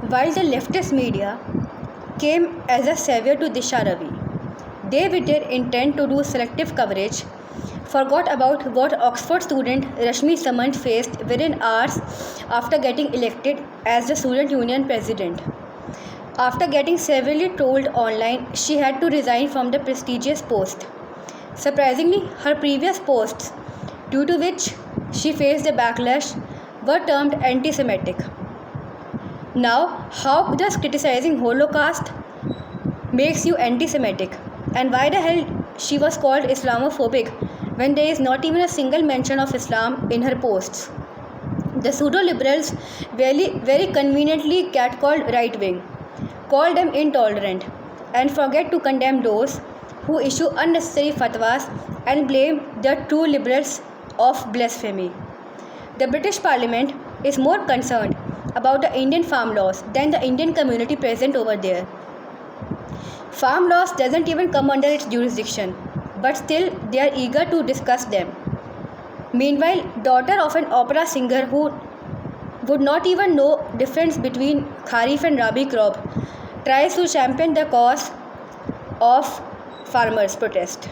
While the leftist media came as a savior to Disha Ravi, they with their intent to do selective coverage forgot about what Oxford student Rashmi Samant faced within hours after getting elected as the student union president. After getting severely trolled online, she had to resign from the prestigious post. Surprisingly, her previous posts, due to which she faced a backlash, were termed anti-Semitic. Now, how does criticizing Holocaust makes you anti-Semitic? And why the hell she was called Islamophobic when there is not even a single mention of Islam in her posts? The pseudo-liberals very conveniently catcalled right-wing, call them intolerant, and forget to condemn those who issue unnecessary fatwas and blame the true liberals of blasphemy. The British Parliament is more concerned about the Indian farm laws than the Indian community present over there. Farm laws doesn't even come under its jurisdiction, but still they are eager to discuss them. Meanwhile, daughter of an opera singer who would not even know difference between Kharif and Rabi crop tries to champion the cause of farmers' protest.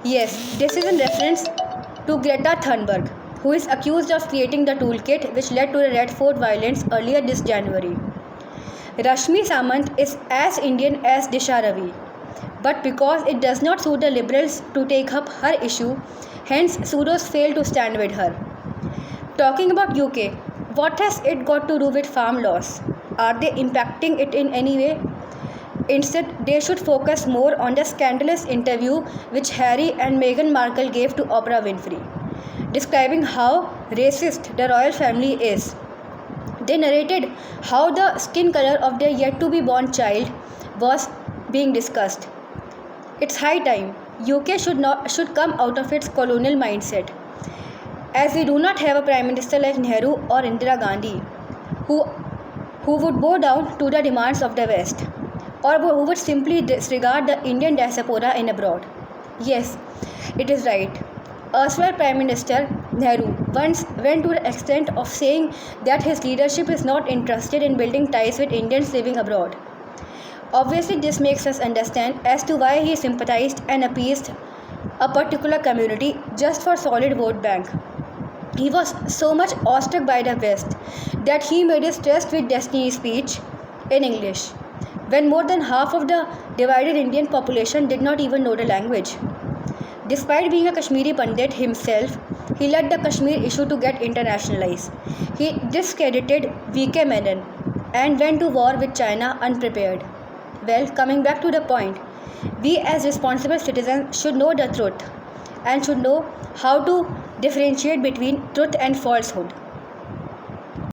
Yes, this is in reference to Greta Thunberg, who is accused of creating the toolkit which led to the Red Fort violence earlier this January. Rashmi Samant is as Indian as Disha Ravi, but because it does not suit the liberals to take up her issue, hence pseudos fail to stand with her. Talking about UK, what has it got to do with farm laws? Are they impacting it in any way? Instead, they should focus more on the scandalous interview which Harry and Meghan Markle gave to Oprah Winfrey, describing how racist the royal family is. They narrated how the skin color of their yet-to-be-born child was being discussed. It's high time UK should come out of its colonial mindset, as we do not have a Prime Minister like Nehru or Indira Gandhi who would bow down to the demands of the West, or who would simply disregard the Indian diaspora in abroad. Yes, it is right. Erstwhile Prime Minister Nehru once went to the extent of saying that his leadership is not interested in building ties with Indians living abroad. Obviously, this makes us understand as to why he sympathized and appeased a particular community just for solid vote bank. He was so much awestruck by the West that he made his Trust with Destiny speech in English, when more than half of the divided Indian population did not even know the language. Despite being a Kashmiri Pandit himself, he let the Kashmir issue to get internationalized. He discredited VK Menon and went to war with China unprepared. Well, coming back to the point, we as responsible citizens should know the truth and should know how to differentiate between truth and falsehood.